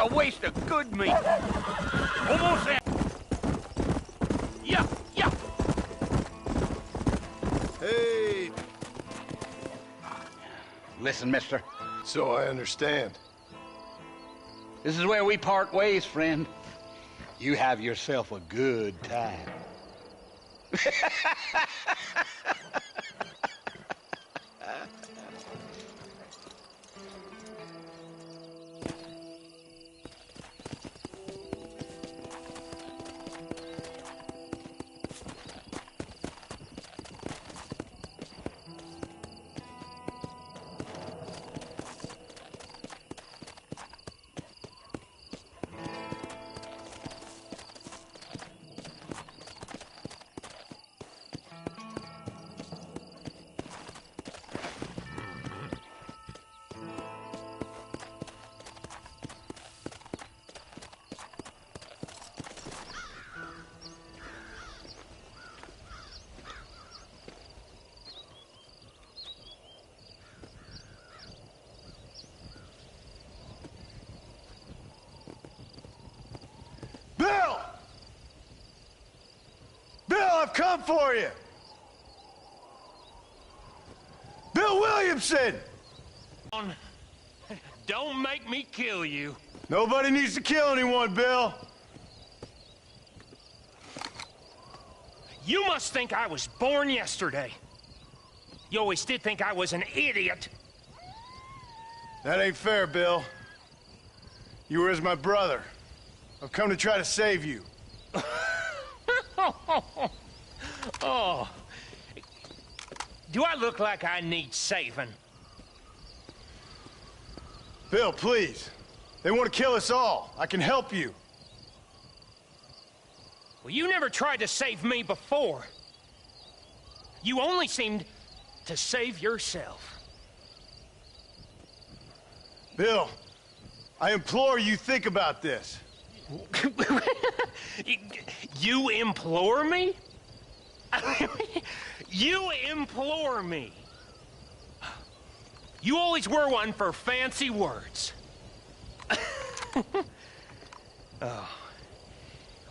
a waste of good meat. Almost there. Yeah, yeah. Hey. Listen, mister. So I understand. This is where we part ways, friend. You have yourself a good time. Bill! Bill, I've come for you! Bill Williamson! Don't make me kill you. Nobody needs to kill anyone, Bill. You must think I was born yesterday. You always did think I was an idiot. That ain't fair, Bill. You were as my brother. I've come to try to save you. Oh. Do I look like I need saving? Bill, please. They want to kill us all. I can help you. Well, you never tried to save me before. You only seemed to save yourself. Bill, I implore you think about this. You implore me? You implore me? You always were one for fancy words. Oh.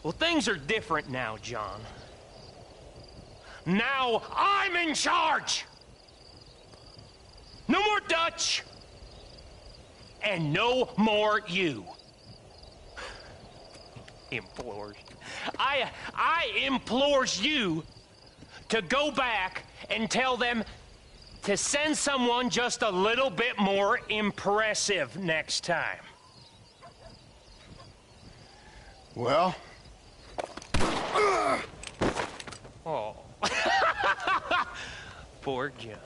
Well, things are different now, John. Now I'm in charge! No more Dutch! And no more you. Implores. I implores you to go back and tell them to send someone just a little bit more impressive next time. Well? Oh. Poor John.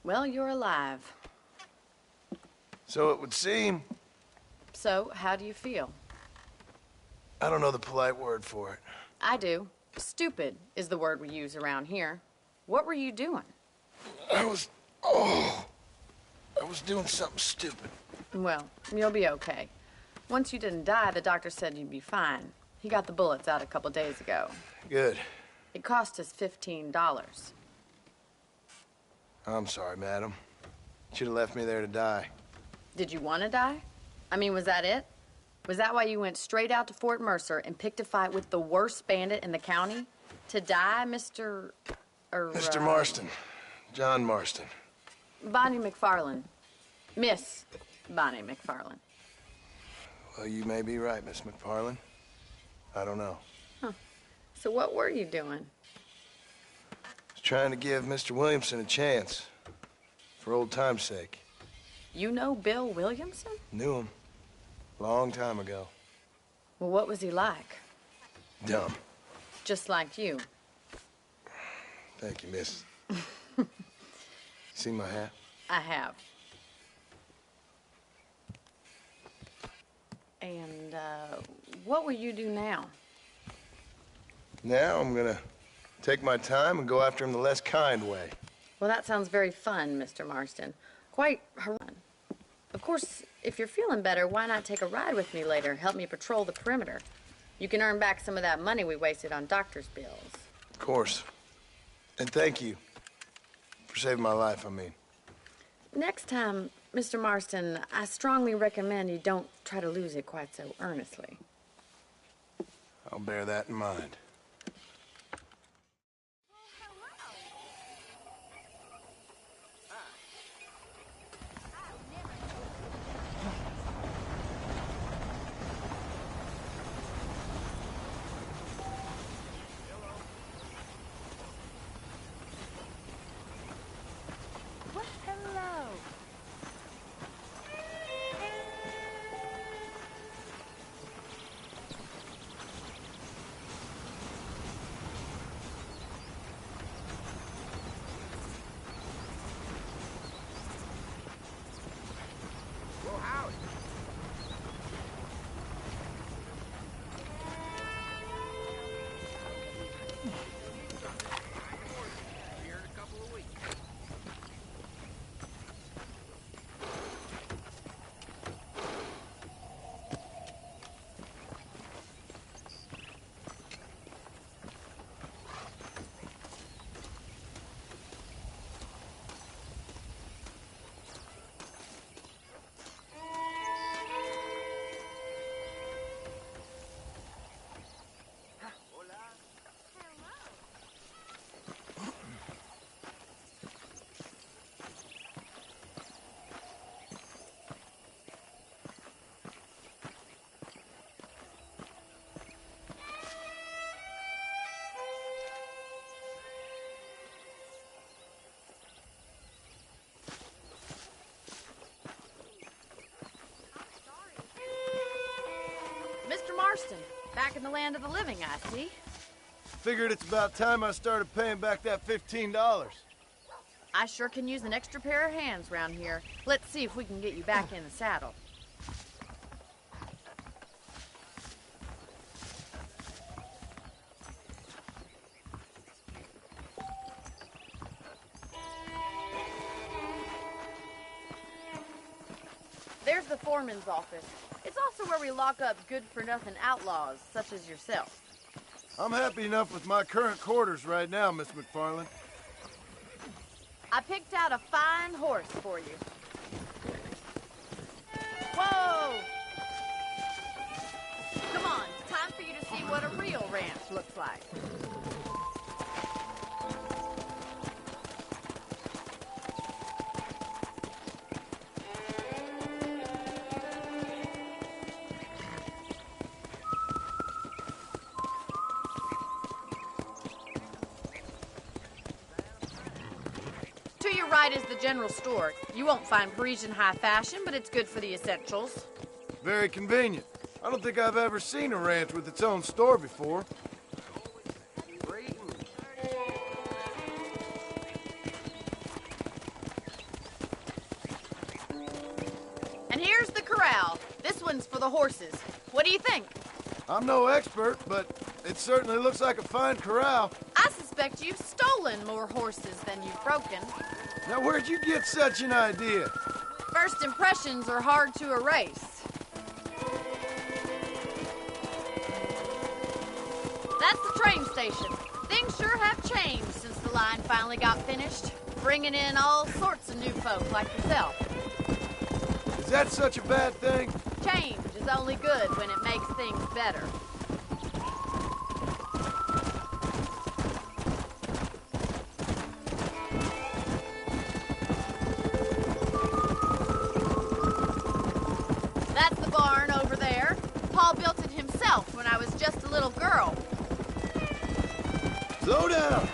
Well, you're alive. So it would seem. So, how do you feel? I don't know the polite word for it. I do. Stupid is the word we use around here. What were you doing? I was doing something stupid. Well, you'll be okay. Once you didn't die, the doctor said you'd be fine. He got the bullets out a couple days ago. Good. It cost us $15. I'm sorry, madam. Should have left me there to die. Did you want to die? I mean, was that it? Was that why you went straight out to Fort Mercer and picked a fight with the worst bandit in the county? To die, Mr. Mr. Marston. John Marston. Bonnie McFarland. Miss Bonnie McFarland. Well, you may be right, Miss McFarland. I don't know. Huh. So what were you doing? I was trying to give Mr. Williamson a chance. For old time's sake. You know Bill Williamson? Knew him. Long time ago. Well, what was he like? Dumb. Just like you. Thank you, miss. See my hat? I have. And, what will you do now? Now I'm gonna take my time and go after him the less kind way. Well, that sounds very fun, Mr. Marston. Quite fun. Of course, if you're feeling better, why not take a ride with me later? Help me patrol the perimeter. You can earn back some of that money we wasted on doctor's bills. Of course. And thank you. For saving my life, I mean. Next time, Mr. Marston, I strongly recommend you don't try to lose it quite so earnestly. I'll bear that in mind. Mr. Marston, back in the land of the living, I see. Figured it's about time I started paying back that $15. I sure can use an extra pair of hands round here. Let's see if we can get you back in the saddle. There's the foreman's office. It's also where we lock up good-for-nothing outlaws, such as yourself. I'm happy enough with my current quarters right now, Miss McFarland. I picked out a fine horse for you. Whoa! Come on, time for you to see what a real ranch looks like. To your right is the general store. You won't find Parisian high fashion, but it's good for the essentials. Very convenient. I don't think I've ever seen a ranch with its own store before. And here's the corral. This one's for the horses. What do you think? I'm no expert, but it certainly looks like a fine corral. I suspect you've stolen more horses than you've broken. Now, where'd you get such an idea? First impressions are hard to erase. That's the train station. Things sure have changed since the line finally got finished, bringing in all sorts of new folk like yourself. Is that such a bad thing? Change is only good when it makes things better. Slow down!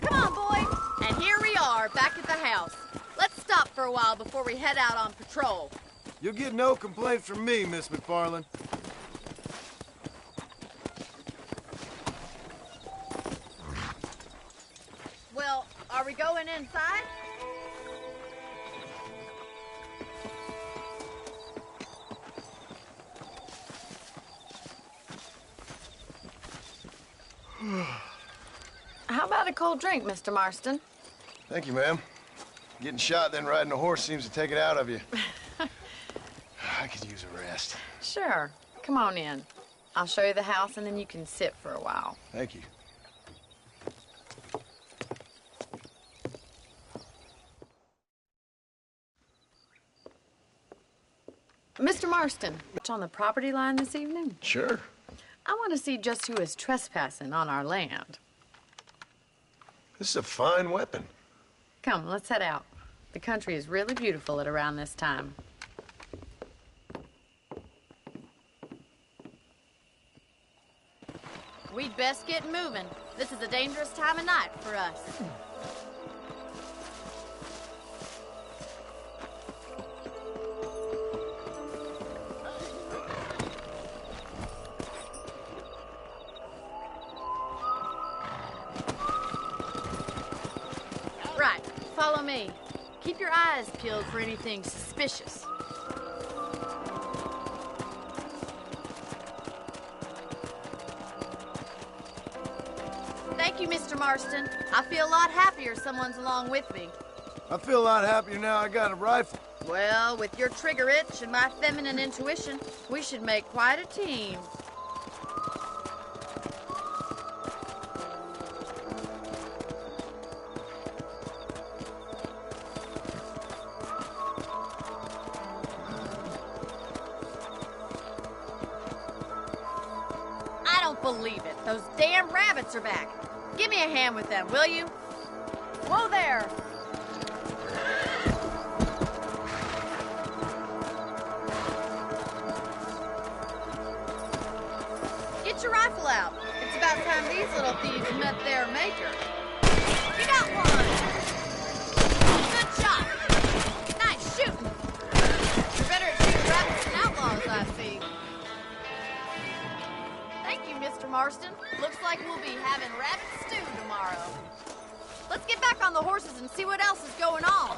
Come on, boys. And here we are, back at the house. Let's stop for a while before we head out on patrol. You'll get no complaints from me, Miss McFarland. Well, are we going inside? How about a cold drink, Mr. Marston? Thank you, ma'am. Getting shot, then riding a horse seems to take it out of you. I could use a rest. Sure. Come on in. I'll show you the house, and then you can sit for a while. Thank you. Mr. Marston, on the property line this evening? Sure. I want to see just who is trespassing on our land. This is a fine weapon. Come, let's head out. The country is really beautiful at around this time. We'd best get moving. This is a dangerous time of night for us. Right, follow me. Keep your eyes peeled for anything suspicious. Thank you, Mr. Marston. I feel a lot happier someone's along with me. I feel a lot happier now I got a rifle. Well, with your trigger itch and my feminine intuition, we should make quite a team. I don't believe it. Those damn rabbits are back. Give me a hand with them, will you? Whoa there! Get your rifle out. It's about time these little thieves met their maker. You got one! Good shot! Nice shooting! You're better at shooting rabbits than outlaws, I see. Thank you, Mr. Marston. Looks like we'll be having rabbit stew tomorrow. Let's get back on the horses and see what else is going on.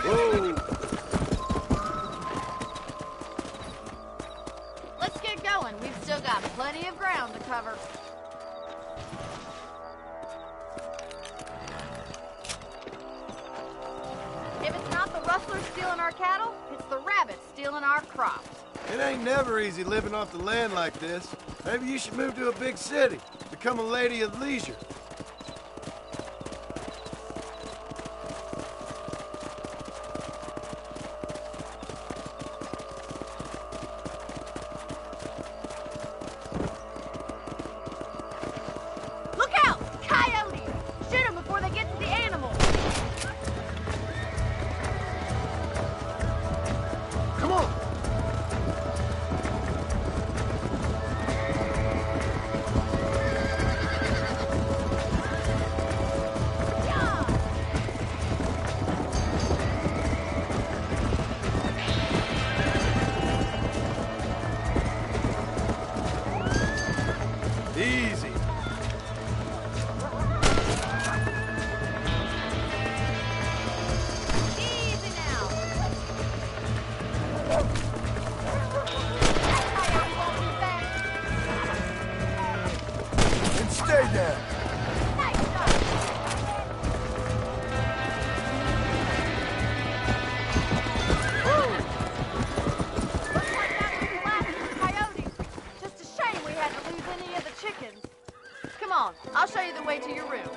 Whoa! Let's get going. We've still got plenty of ground to cover. If it's not the rustlers stealing our cattle, it's the rabbits stealing our crops. It ain't never easy living off the land like this. Maybe you should move to a big city. Become a lady of leisure. Look out! Coyotes! Shoot them before they get to the animals. Come on! Easy. Easy now. And stay down. Nice shot. Looks like that was the last of the coyotes. Just a shame we had to lose any of the chickens. Come on, I'll show you the way to your room.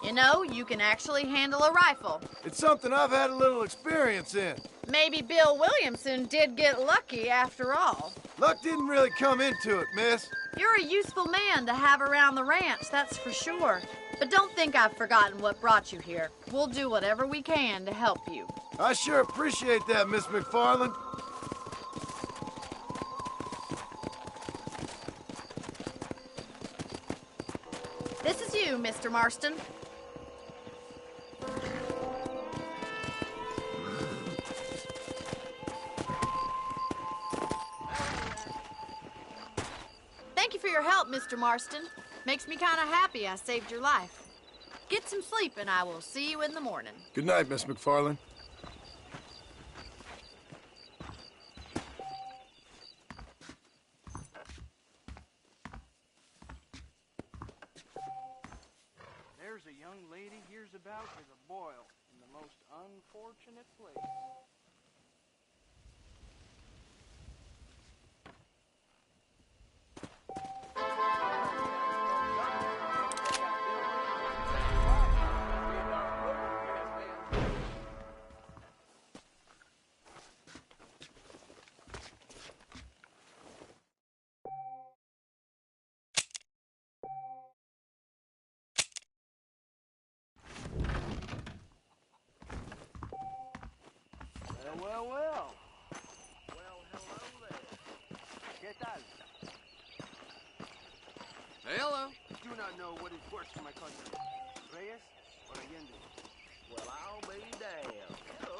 You know, you can actually handle a rifle. It's something I've had a little experience in. Maybe Bill Williamson did get lucky after all. Luck didn't really come into it, miss. You're a useful man to have around the ranch, that's for sure. But don't think I've forgotten what brought you here. We'll do whatever we can to help you. I sure appreciate that, Miss McFarland. This is you, Mr. Marston. Thank you for your help, Mr. Marston. Makes me kind of happy I saved your life. Get some sleep and I will see you in the morning. Good night, Miss McFarland. There's a young lady hears about as a boil in the most unfortunate place. Well. Well, hello there. ¿Qué tal? Hello. Do not know what is worse for my country, Reyes or Allende. Well, I'll be damned. Hello.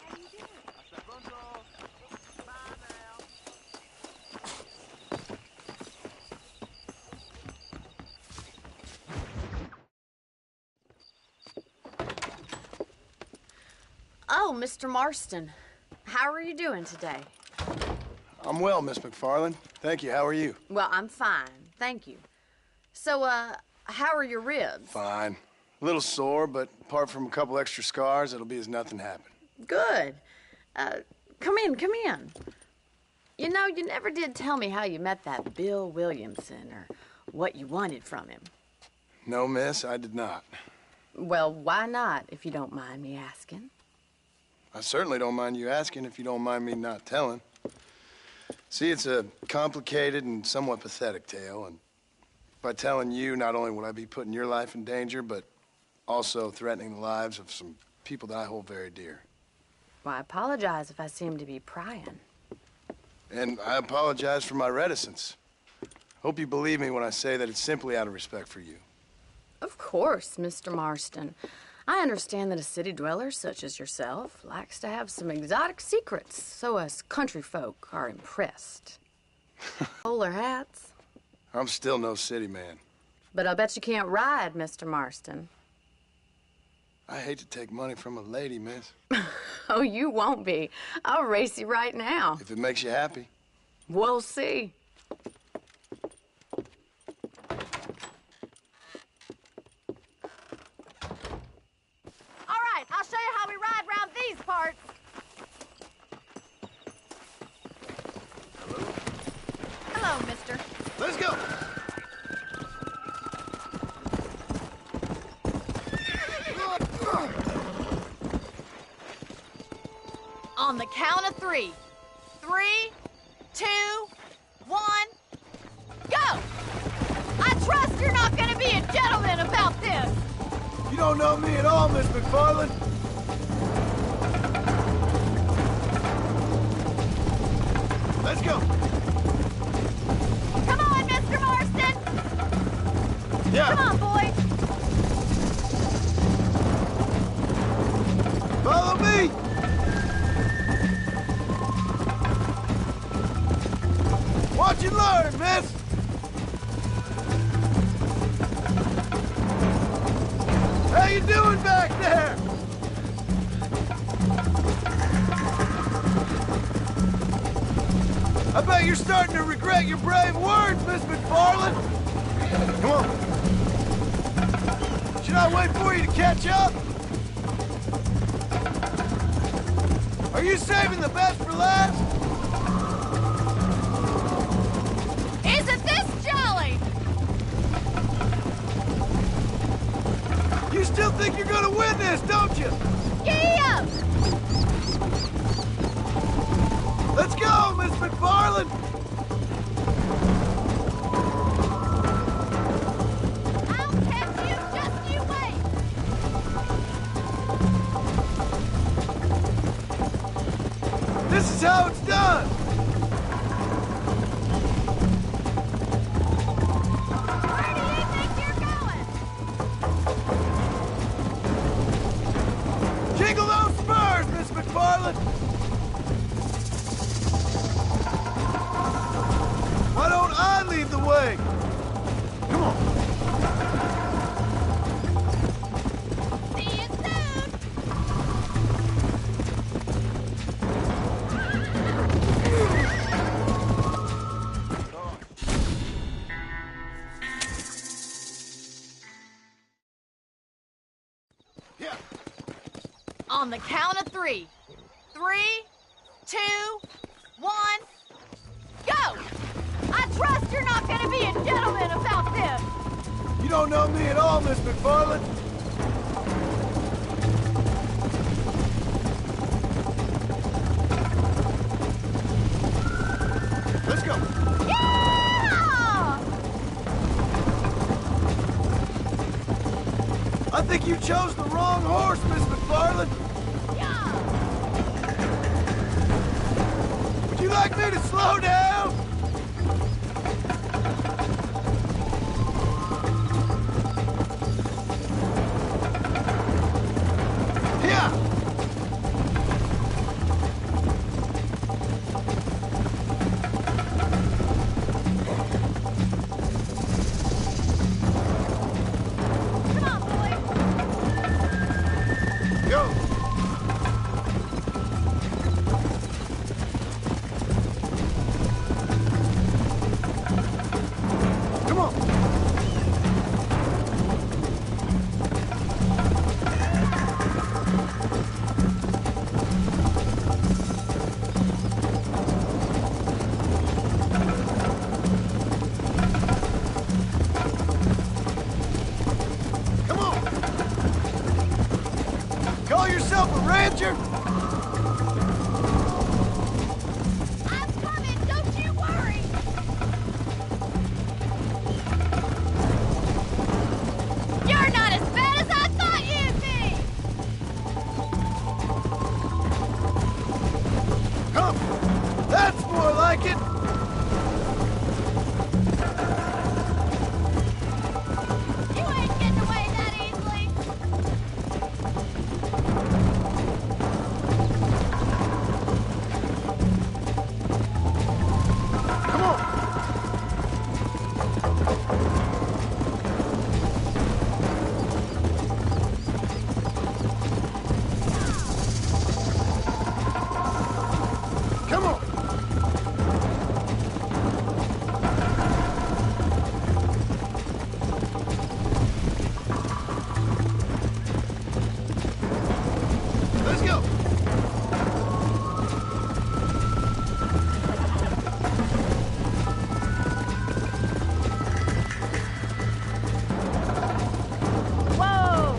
How you doing? Hasta pronto. Bye now. Oh, Mr. Marston. How are you doing today? I'm well, Miss McFarland. Thank you. How are you? Well, I'm fine. Thank you. So, how are your ribs? Fine. A little sore, but apart from a couple extra scars, it'll be as nothing happened. Good. Come in. You know, you never did tell me how you met that Bill Williamson or what you wanted from him. No, miss, I did not. Well, why not, if you don't mind me asking? I certainly don't mind you asking if you don't mind me not telling. See, it's a complicated and somewhat pathetic tale, and by telling you, not only would I be putting your life in danger, but also threatening the lives of some people that I hold very dear. Well, I apologize if I seem to be prying. And I apologize for my reticence. Hope you believe me when I say that it's simply out of respect for you. Of course, Mr. Marston. I understand that a city dweller such as yourself likes to have some exotic secrets, so us country folk are impressed. Bowler hats. I'm still no city man. But I bet you can't ride, Mr. Marston. I hate to take money from a lady, miss. Oh, you won't be. I'll race you right now. If it makes you happy. We'll see. All right, I'll show you how we ride round these parts. Hello, mister. Let's go! On the count of 3. 3, 2, 1, go! I trust you're not gonna be a gentleman about this. You don't know me at all, Miss McFarland. Let's go! Come on, Mr. Marston! Yeah! Come on, boy! Follow me! Watch and learn, miss! How you doing back there? I bet you're starting to regret your brave words, Miss McFarland. Come on. Should I wait for you to catch up? Are you saving the best for last? Isn't this jolly? You still think you're gonna win this, don't you? Giddy up! Let's go, Miss McFarland! I'll catch you how it's done! Where do you think you're going? Jingle those spurs, Miss McFarland! Why don't I lead the way? Come on. See you soon! Yeah. On the count of 3. 3, 2, 1, go! I trust you're not gonna be a gentleman about this! You don't know me at all, Miss McFarland. Let's go. Yeah! I think you chose the wrong horse, Miss McFarland. Yeah! Would you like me to slow down? Yeah! Come on, boys! Go! Come on! Come on! Call yourself a rancher? I'm coming, don't you worry! You're not as bad as I thought you'd be! Come! That's more like it! You ain't getting away that easily! Come on! Come on! Let's go! Whoa!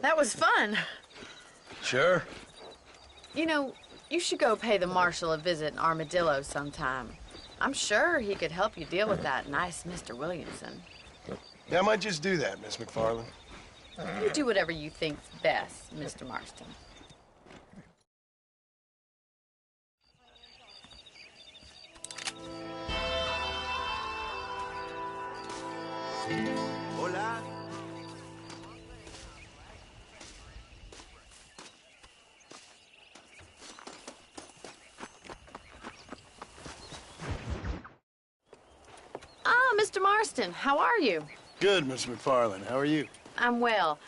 That was fun. Sure. You know, you should go pay the marshal a visit in Armadillo sometime. I'm sure he could help you deal with that nice Mr. Williamson. Yeah, I might just do that, Miss McFarland. You do whatever you think's best, Mr. Marston. Hola. Ah, Mr. Marston, how are you? Good, Miss McFarland. How are you? I'm well.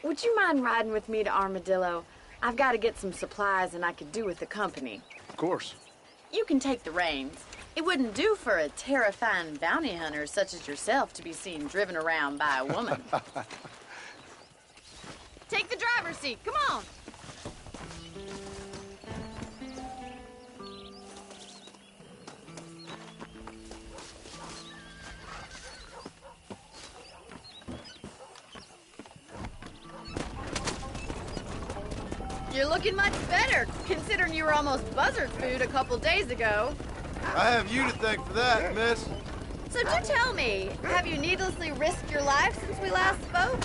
Would you mind riding with me to Armadillo? I've got to get some supplies and I could do with the company. Of course. You can take the reins. It wouldn't do for a terrifying bounty hunter such as yourself to be seen driven around by a woman. Take the driver's seat. Come on. You're looking much better, considering you were almost buzzard food a couple days ago. I have you to thank for that, miss. So do tell me, have you needlessly risked your life since we last spoke?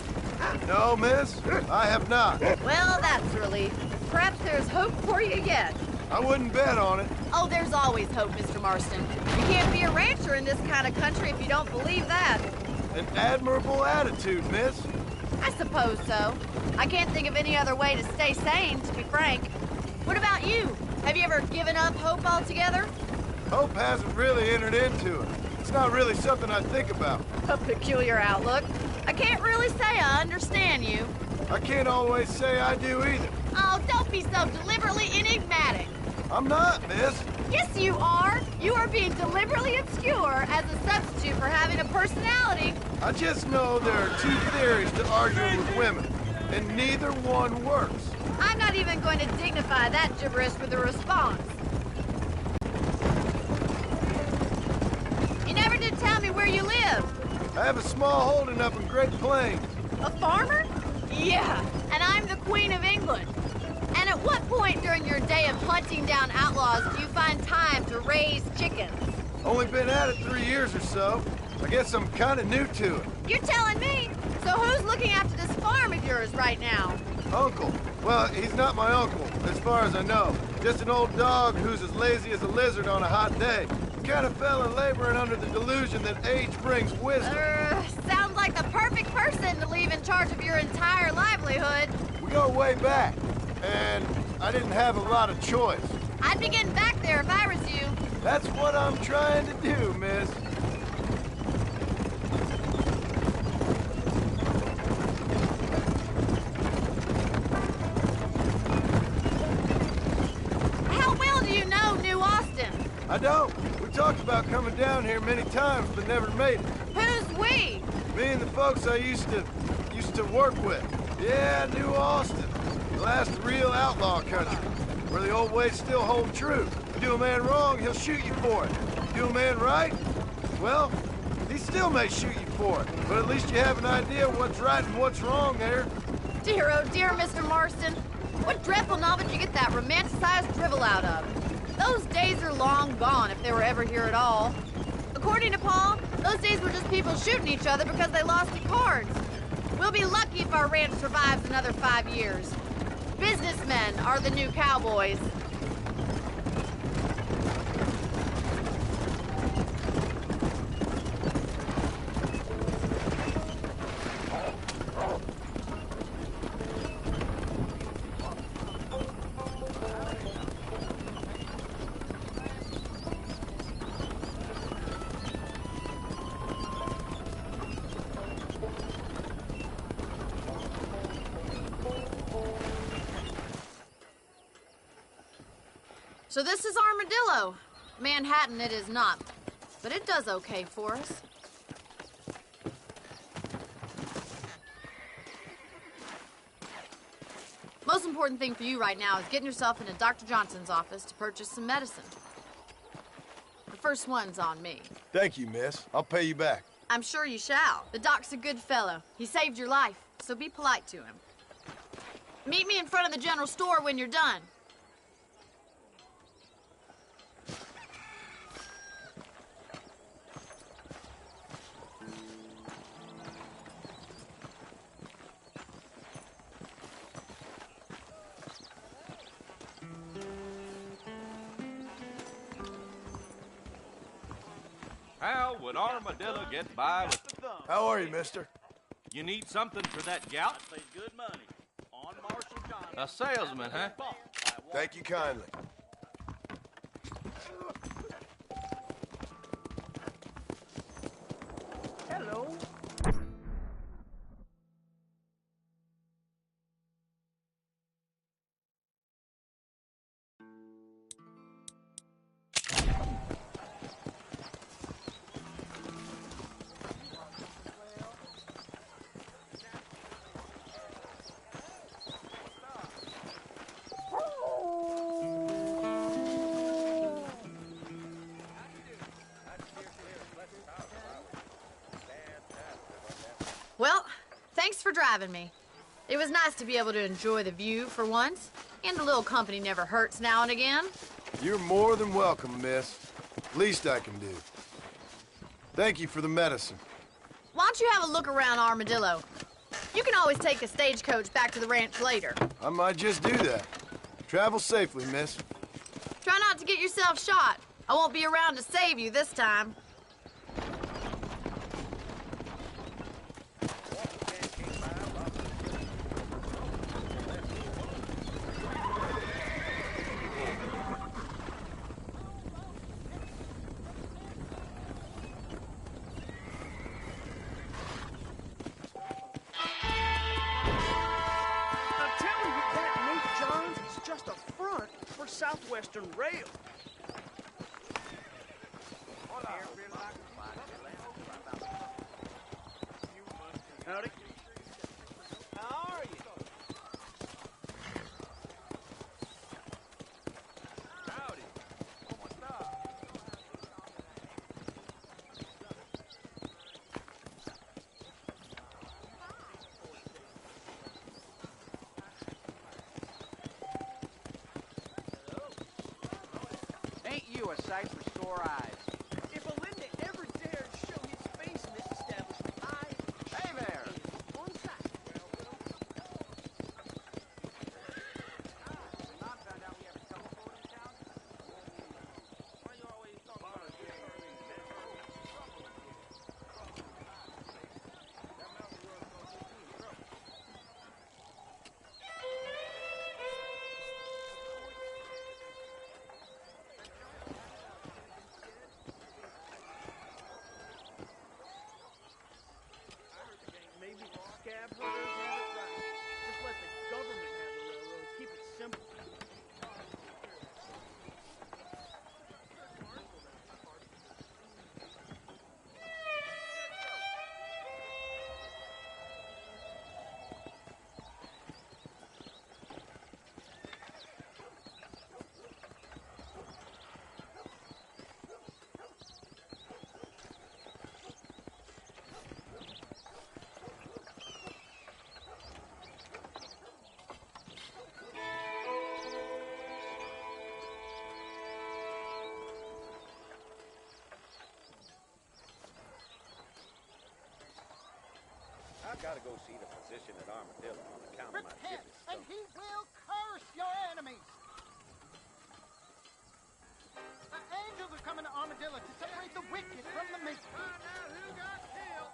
No, miss, I have not. Well, that's a relief. Perhaps there's hope for you yet. I wouldn't bet on it. Oh, there's always hope, Mr. Marston. You can't be a rancher in this kind of country if you don't believe that. An admirable attitude, miss. I suppose so. I can't think of any other way to stay sane, to be frank. What about you? Have you ever given up hope altogether? Hope hasn't really entered into it. It's not really something I think about. A peculiar outlook. I can't really say I understand you. I can't always say I do either. Oh, don't be so deliberately enigmatic. I'm not, miss. Yes, you are. You are being deliberately obscure as a substitute for having a personality. I just know there are two theories to arguing with women, and neither one works. I'm not even going to dignify that gibberish with a response. You never did tell me where you live. I have a small holding up in Great Plains. A farmer? Yeah, and I'm the Queen of England. And at what point during your day of hunting down outlaws do you find time to raise chickens? Only been at it 3 years or so. I guess I'm kind of new to it. You're telling me? So who's looking after this farm of yours right now? Uncle. Well, he's not my uncle, as far as I know. Just an old dog who's as lazy as a lizard on a hot day. Kind of fella laboring under the delusion that age brings wisdom. Sounds like the perfect person to leave in charge of your entire livelihood. We go way back, and I didn't have a lot of choice. I'd be getting back there if I was you. That's what I'm trying to do, miss. How well do you know New Austin? I don't. We talked about coming down here many times, but never made it. Who's we? Me and the folks I used to work with. Yeah, New Austin. The last real outlaw country, where the old ways still hold true. You do a man wrong, he'll shoot you for it. Do a man right, well, he still may shoot you for it. But at least you have an idea of what's right and what's wrong there. Dear, oh dear, Mr. Marston. What dreadful novel did you get that romanticized drivel out of? Those days are long gone, if they were ever here at all. According to Paul, those days were just people shooting each other because they lost at cards. We'll be lucky if our ranch survives another 5 years. Businessmen are the new cowboys. So this is Armadillo. Manhattan it is not, but it does okay for us. Most important thing for you right now is getting yourself into Dr. Johnson's office to purchase some medicine. The first one's on me. Thank you, miss. I'll pay you back. I'm sure you shall. The doc's a good fellow. He saved your life, so be polite to him. Meet me in front of the general store when you're done. How would Armadillo get by with... How are you, mister? You need something for that gout? Pays good money. On Marshall Johnson. A salesman, huh? Thank you kindly. Hello. Well, thanks for driving me. It was nice to be able to enjoy the view for once, and a little company never hurts now and again. You're more than welcome, miss. Least I can do. Thank you for the medicine. Why don't you have a look around Armadillo? You can always take a stagecoach back to the ranch later. I might just do that. Travel safely, miss. Try not to get yourself shot. I won't be around to save you this time. Southwestern Rail. Howdy. How are you? Howdy. Ain't you a sight for sore eyes? If Alinda ever dared show his face in this establishment, Hey there! On sight. Not found out we have a telephone in town? Why you always talking about it? Maybe the scab hunters have it right. Just let the government have the railroad. Keep it simple. I've got to go see the physician at Armadillo on account of my Repent, kidney and stone. he will curse your enemies. The angels are coming to Armadillo to separate the wicked from the meek. Find out who got killed.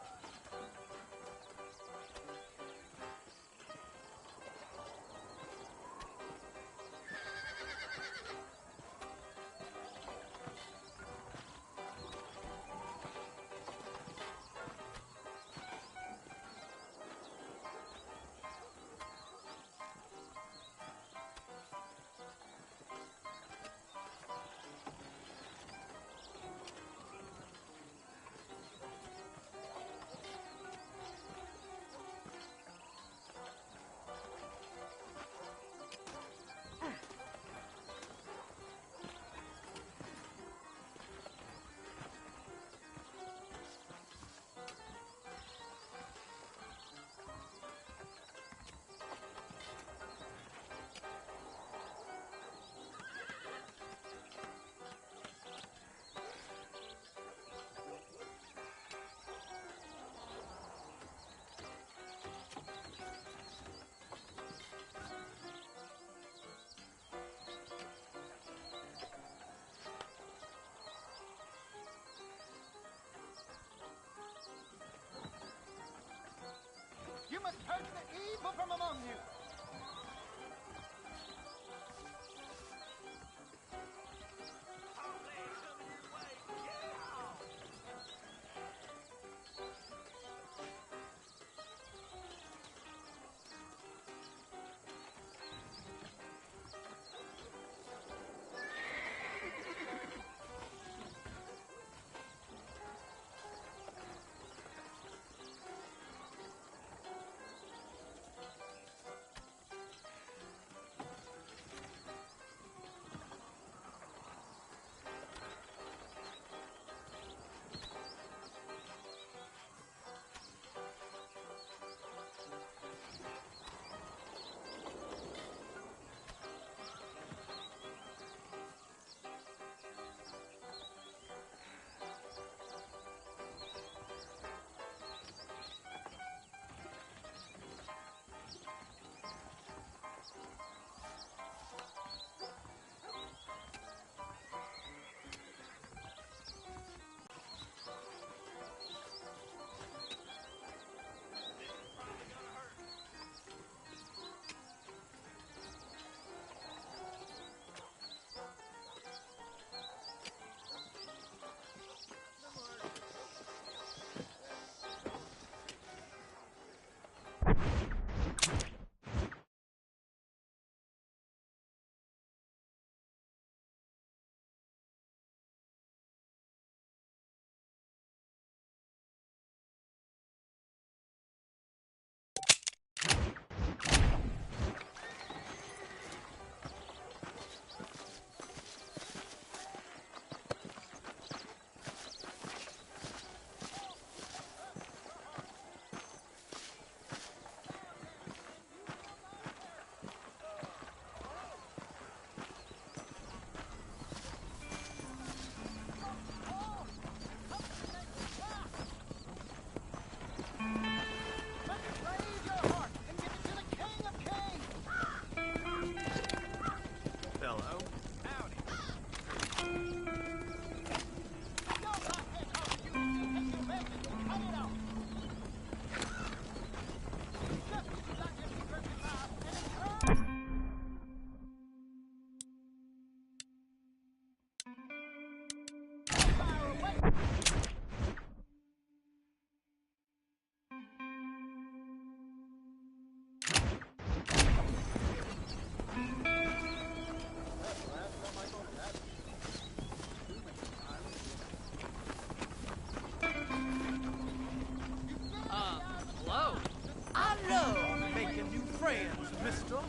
pistol.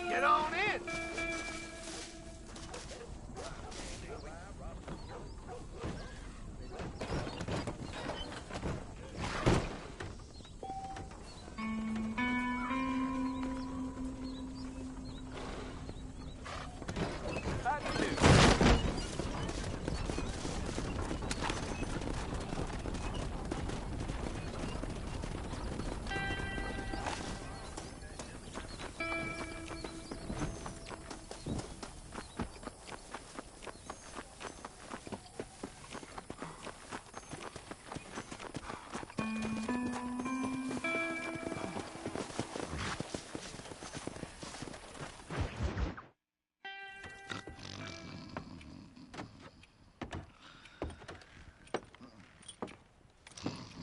Get on in. How do you do?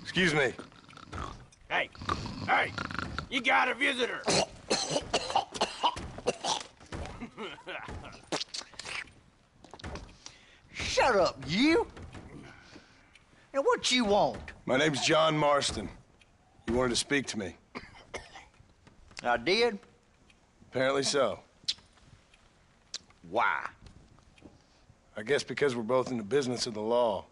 Excuse me. Hey, hey, you got a visitor. Shut up, you! And what you want? My name's John Marston. You wanted to speak to me. I did? Apparently so. Why? I guess because we're both in the business of the law.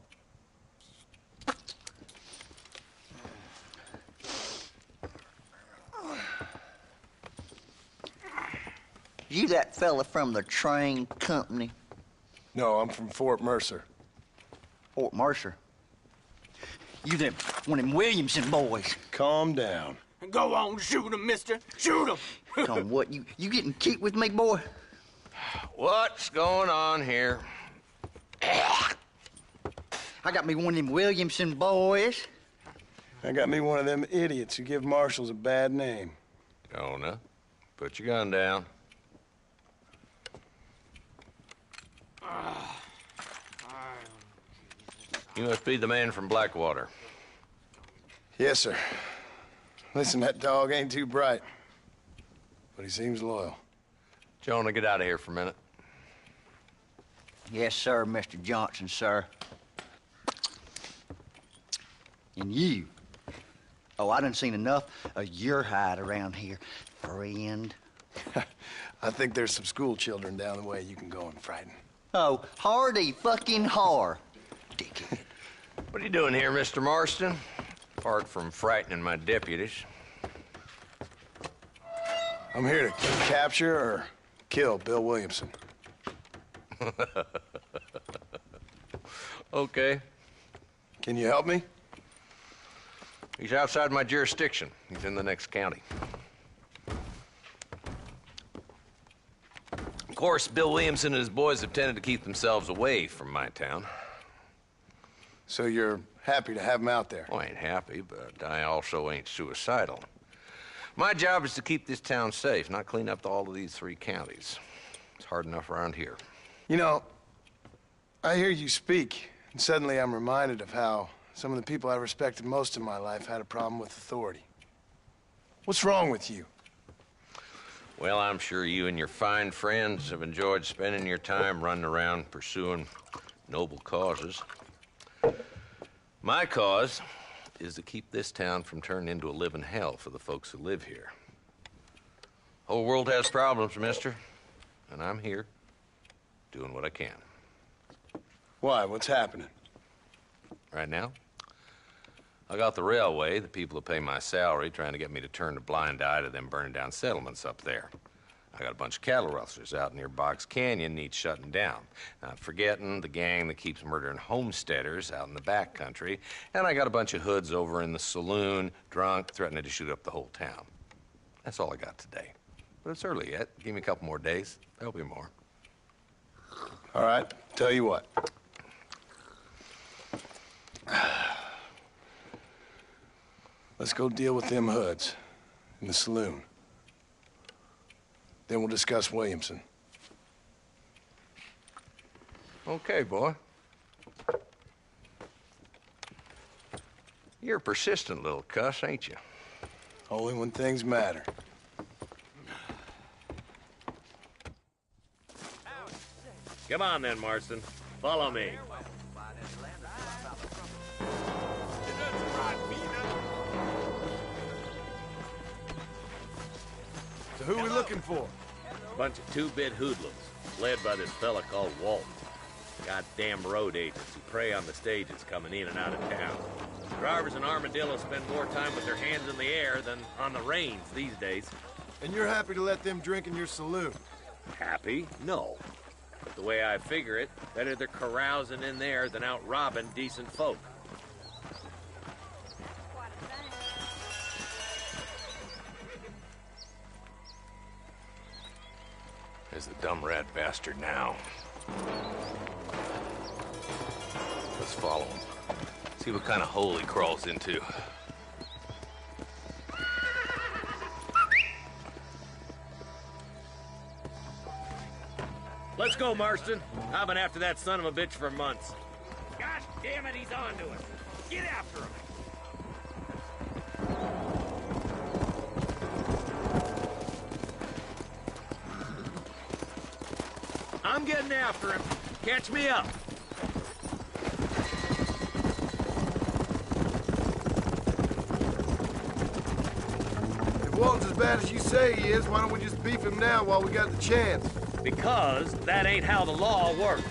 You that fella from the train company? No, I'm from Fort Mercer. Fort Mercer? You them one of them Williamson boys? Calm down. Go on, shoot him, mister. Shoot him. On what, you getting cute with me, boy? What's going on here? I got me one of them Williamson boys. I got me one of them idiots who give marshals a bad name. Jonah, put your gun down. You must be the man from Blackwater. Yes, sir. Listen, that dog ain't too bright, but he seems loyal. Jonah, get out of here for a minute. Yes, sir, Mr. Johnson, sir. And you. Oh, I done seen enough of your hide around here, friend. I think there's some school children down the way you can go and frighten. Oh, hardy fucking har. Dickhead. What are you doing here, Mr. Marston? Apart from frightening my deputies. I'm here to capture or kill Bill Williamson. Okay. Can you help me? He's outside my jurisdiction. He's in the next county. Of course, Bill Williamson and his boys have tended to keep themselves away from my town. So you're happy to have him out there? Well, I ain't happy, but I also ain't suicidal. My job is to keep this town safe, not clean up all of these 3 counties. It's hard enough around here. You know, I hear you speak, and suddenly I'm reminded of how some of the people I respected most in my life had a problem with authority. What's wrong with you? Well, I'm sure you and your fine friends have enjoyed spending your time running around pursuing noble causes. My cause is to keep this town from turning into a living hell for the folks who live here. Whole world has problems, mister, and I'm here doing what I can. Why? What's happening? Right now, I got the railway, the people who pay my salary, trying to get me to turn a blind eye to them burning down settlements up there. I got a bunch of cattle rustlers out near Box Canyon needs shutting down. Not forgetting the gang that keeps murdering homesteaders out in the back country. And I got a bunch of hoods over in the saloon, drunk, threatening to shoot up the whole town. That's all I got today. But it's early yet. Give me a couple more days. There'll be more. All right, tell you what. Let's go deal with them hoods in the saloon. Then we'll discuss Williamson. Okay, boy. You're a persistent little cuss, ain't you? Only when things matter. Come on then, Marston. Follow me. So who are we looking for? Bunch of two-bit hoodlums, led by this fella called Walton. Goddamn road agents who prey on the stages coming in and out of town. Drivers in Armadillo spend more time with their hands in the air than on the reins these days. And you're happy to let them drink in your saloon? Happy? No. But the way I figure it, better they're carousing in there than out robbing decent folk. There's the dumb rat bastard now. Let's follow him. See what kind of hole he crawls into. Let's go, Marston. I've been after that son of a bitch for months. Gosh damn it, he's on to us. Get after him. I'm getting after him. Catch me up. If Walton's as bad as you say he is, why don't we just beef him now while we got the chance? Because that ain't how the law works.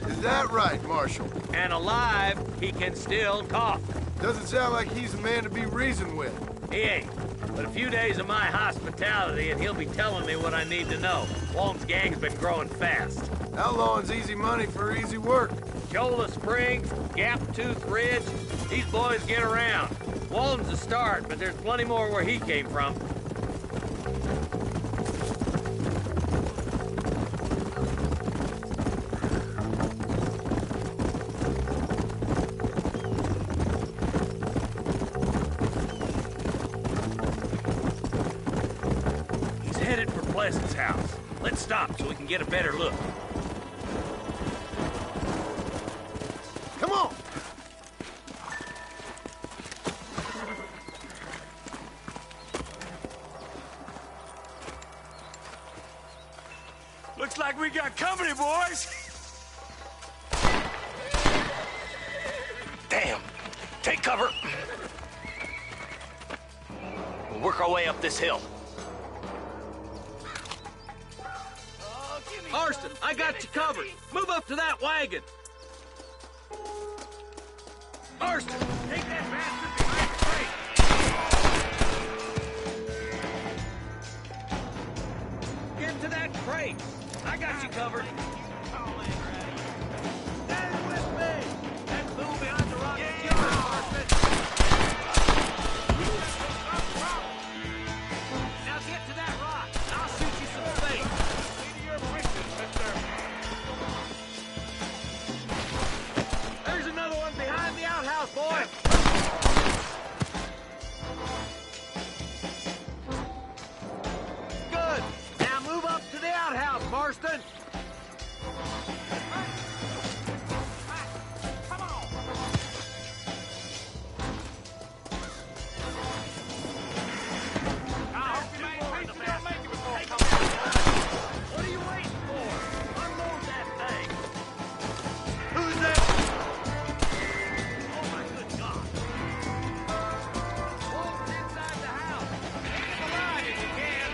Is that right, Marshal? And alive, he can still talk. Doesn't sound like he's a man to be reasoned with. He ain't. But a few days of my hospitality and he'll be telling me what I need to know. Walton's gang's been growing fast. Outlawing's easy money for easy work. Cholla Springs, Gap Tooth Ridge, these boys get around. Walton's a start, but there's plenty more where he came from. He's headed for Pleasant's house. Let's stop so we can get a better look. Come on! Looks like we got company, boys. Damn. Take cover. We'll work our way up this hill. Marston, I got you covered. Move up to that wagon. Marston, take that bastard behind the crate. Get to that crate. I got you covered. Stay with me. That fool behind the rock is yours, Marston. Now get to that rock. I'll shoot you some space. There's another one behind the outhouse, boy. Good. Now move up to the outhouse, Marston. Come on. I hope you don't make it before. What are you waiting for? Unload that thing. Who's that? Oh, my good God. Wolf's inside the house. Take him alive if you can.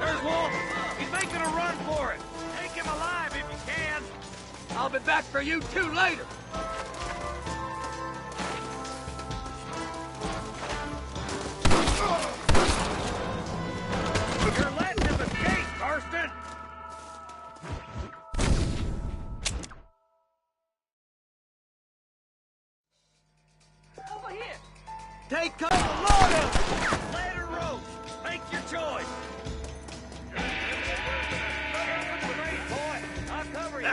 There's Wolf. He's making a run for it. Take him alive if you can. I'll be back for you two later. You're letting him escape, Marston! Over here. Take cover, load him! Let her rope. Make your choice. Great boy. I'll cover you.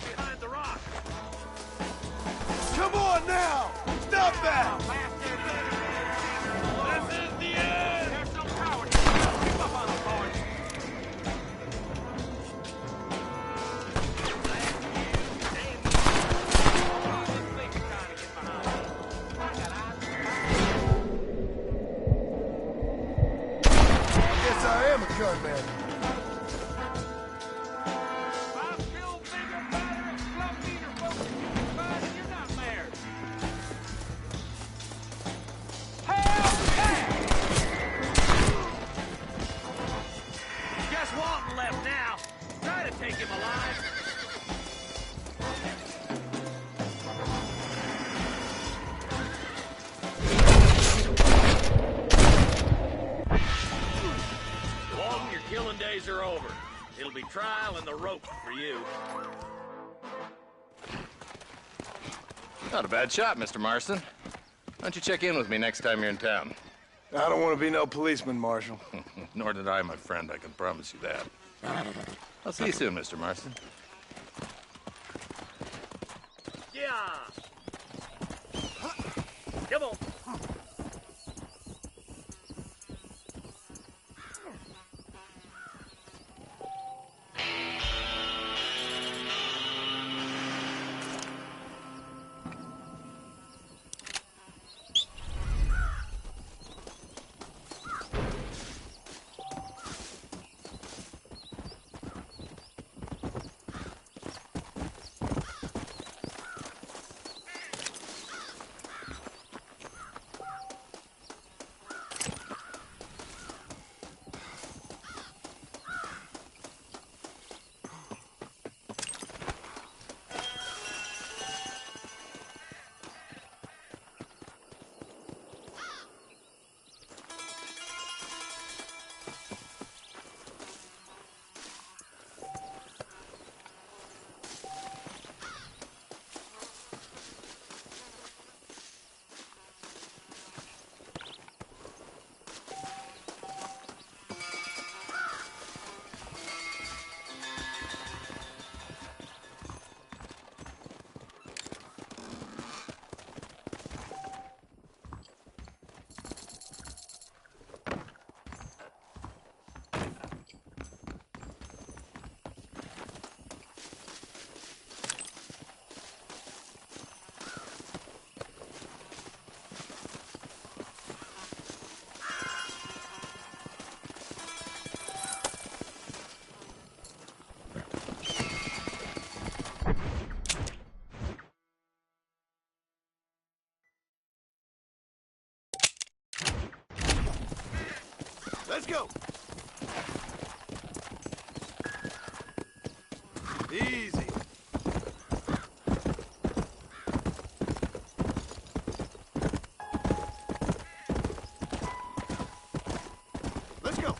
Behind the rock. Come on now! Stop that! This is the end! There's some cowards. Keep up on the boys. be trial and the rope for you. Not a bad shot, Mr. Marston. Why don't you check in with me next time you're in town? I don't want to be no policeman, Marshal. Nor did I, my friend. I can promise you that. I'll see you soon, Mr. Marston. Yeah. Come on. Let's go. Easy. Let's go.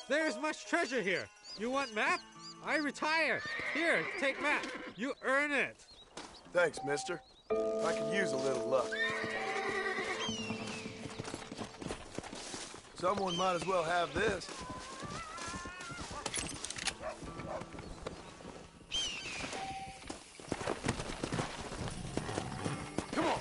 There's much treasure here. You want map? I retire. Here, take map. You earn it. Thanks, mister. I could use a little luck. Someone might as well have this. Come on.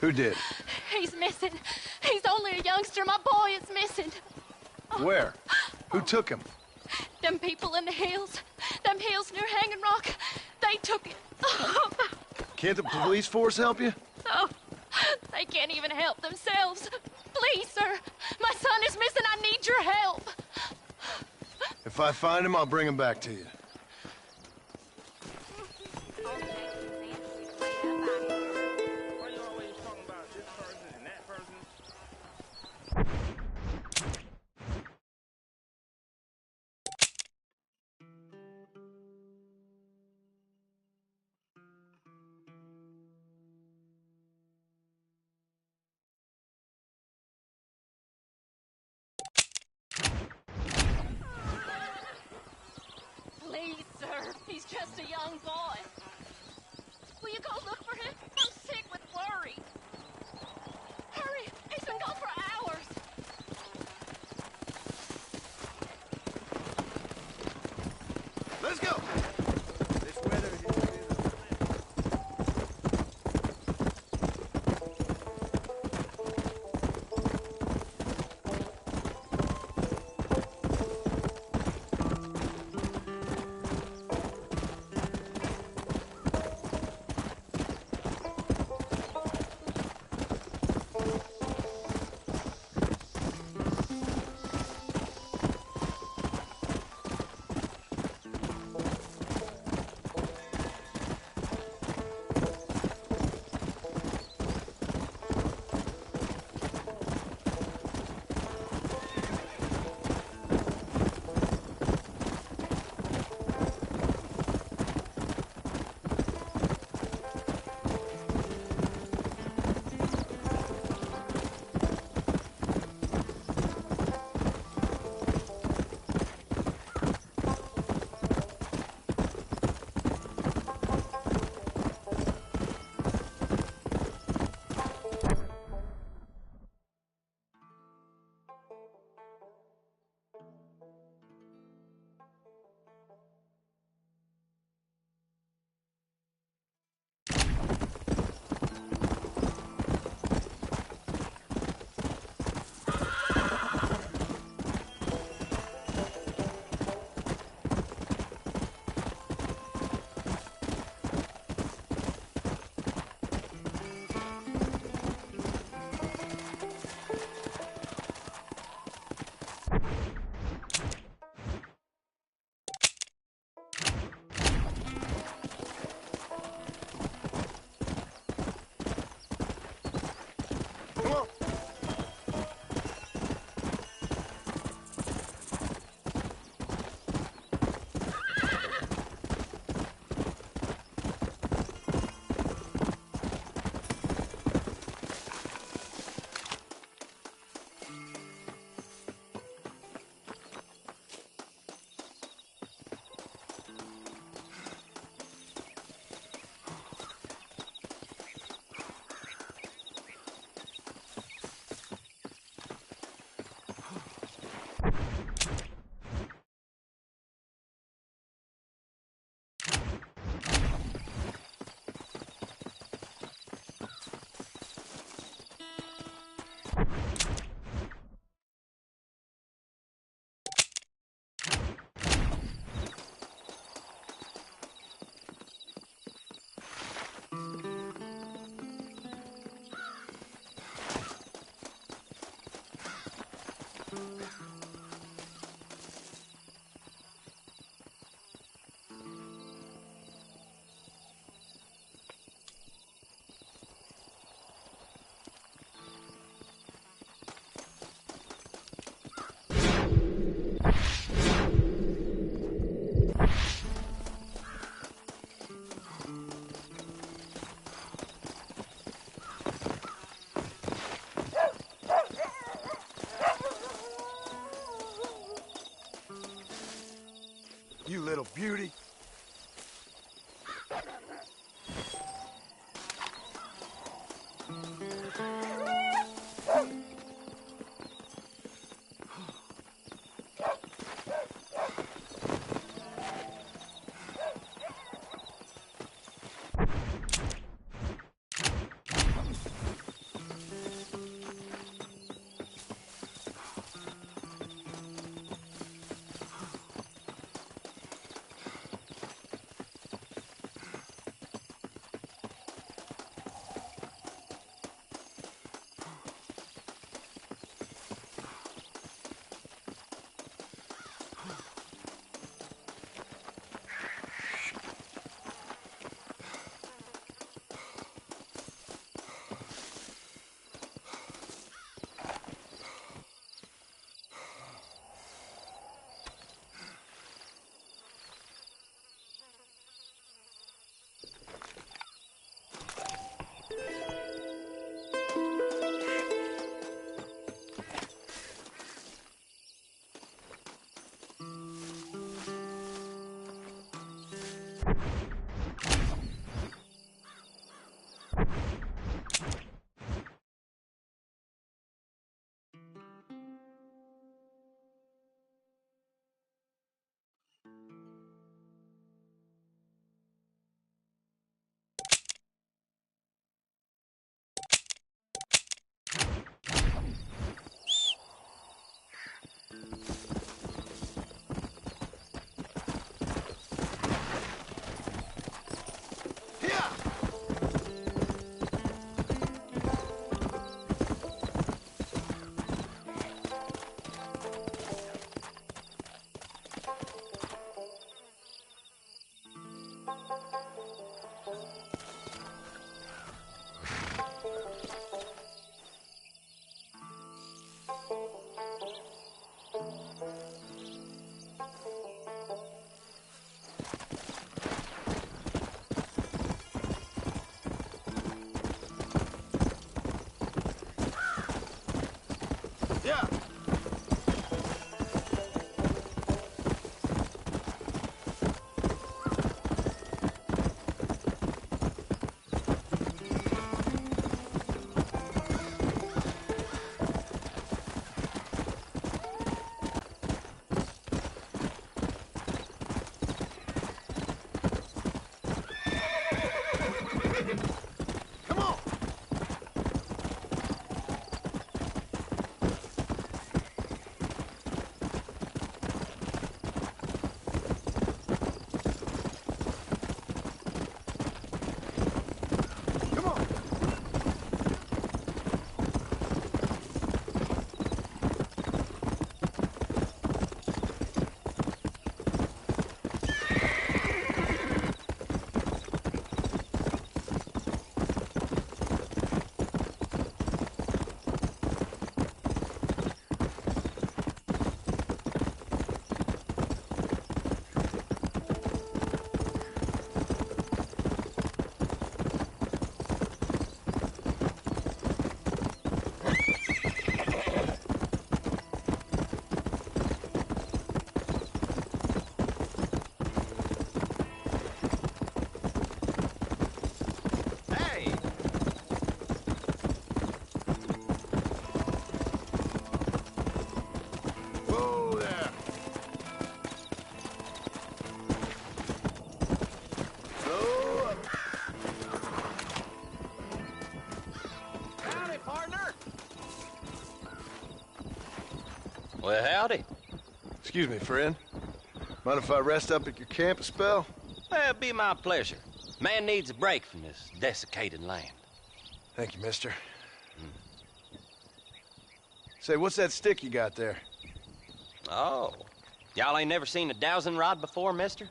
Who did? He's missing. He's only a youngster. My boy is missing. Where? Who took him? Them people in the hills. Them hills near Hanging Rock, they took it. Can't the police force help you? Oh, they can't even help themselves. Please, sir, my son is missing. I need your help. If I find him, I'll bring him back to you. Why you always talking about this person and that person? Please, sir, he's just a young boy. Will you go look for him? I'm sick with worry. Hurry, he's been gone for hours. Let's go! This weather is You little beauty. Yeah. Come on. Come on. Hey! Whoa there. Slow up. Howdy, partner! Well, howdy. Excuse me, friend. Mind if I rest up at your camp a spell? It'd be my pleasure. Man needs a break from this desiccated land. Thank you, mister. Say, what's that stick you got there? Oh. Y'all ain't never seen a dowsing rod before, mister?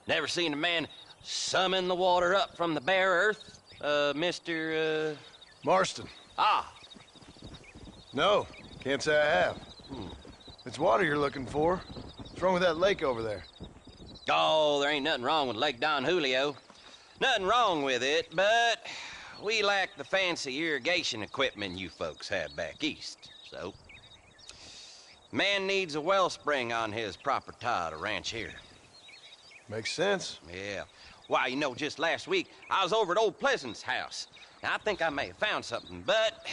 Never seen a man summon the water up from the bare earth? Mr. Marston. Ah. No, can't say I have. It's water you're looking for. What's wrong with that lake over there? Oh, there ain't nothing wrong with Lake Don Julio. Nothing wrong with it, but we lack the fancy irrigation equipment you folks have back east, so... Man needs a wellspring on his property to ranch here. Makes sense. Yeah. Why, you know, just last week, I was over at old Pleasant's house. Now, I think I may have found something, but...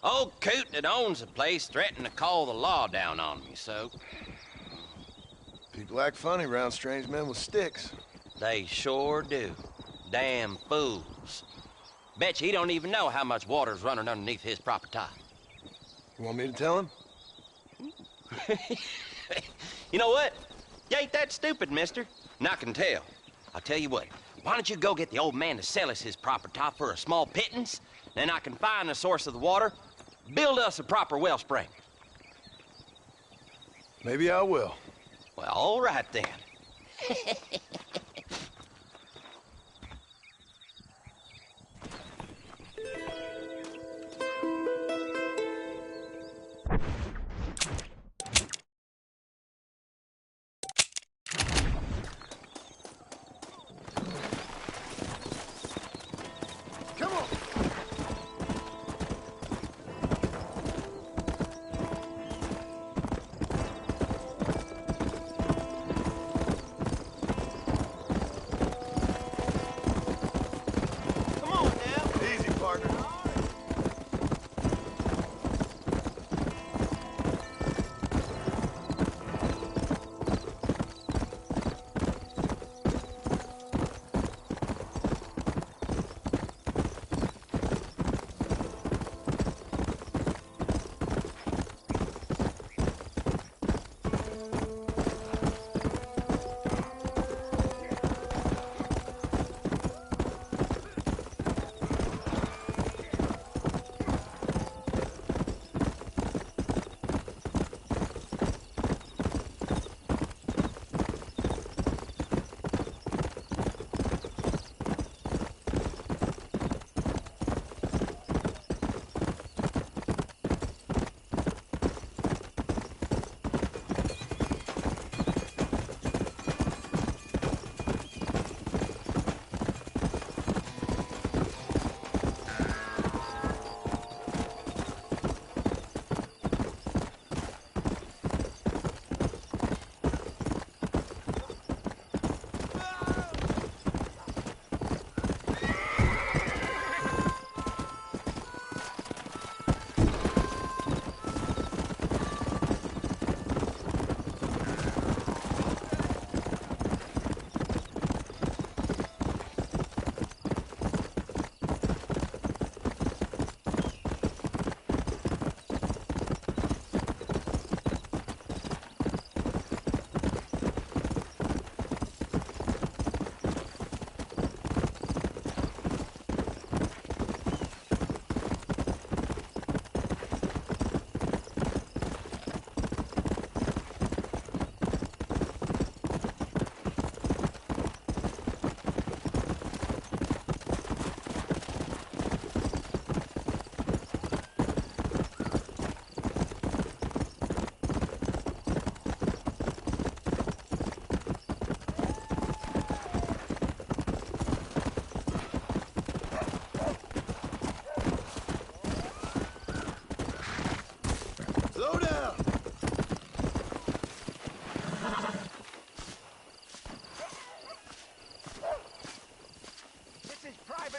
Old coot that owns the place threatened to call the law down on me, so... People act funny around strange men with sticks. They sure do. Damn fools. Bet you he don't even know how much water's running underneath his property. You want me to tell him? You know what? You ain't that stupid, mister. And I can tell. I'll tell you what. Why don't you go get the old man to sell us his property for a small pittance? Then I can find the source of the water, build us a proper wellspring. Maybe I will. Well, all right then. Come on.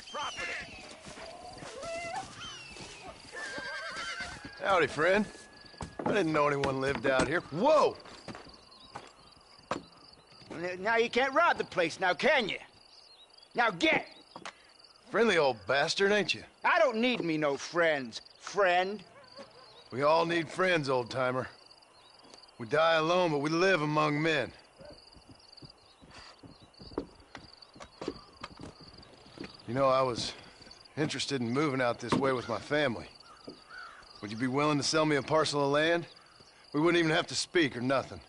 public property. Howdy, friend. I didn't know anyone lived out here. Whoa! Now you can't rob the place now, can you? Now get! Friendly old bastard, ain't you? I don't need me no friends, friend. We all need friends, old-timer. We die alone, but we live among men. You know, I was interested in moving out this way with my family. Would you be willing to sell me a parcel of land? We wouldn't even have to speak or nothing.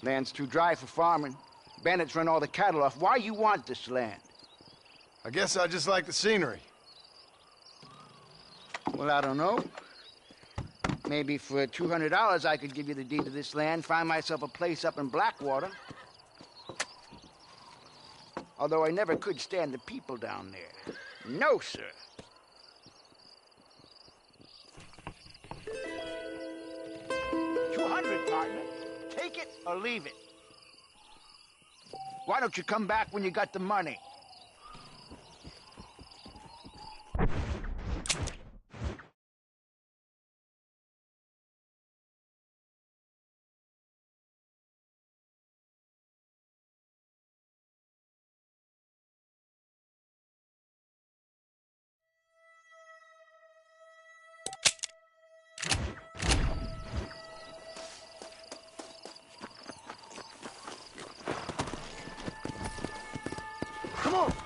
Land's too dry for farming. Bandits run all the cattle off. Why you want this land? I guess I just like the scenery. Well, I don't know. Maybe for $200 I could give you the deed to this land, find myself a place up in Blackwater. Although I never could stand the people down there. No, sir. $200, partner. Take it or leave it. Why don't you come back when you got the money? Come on!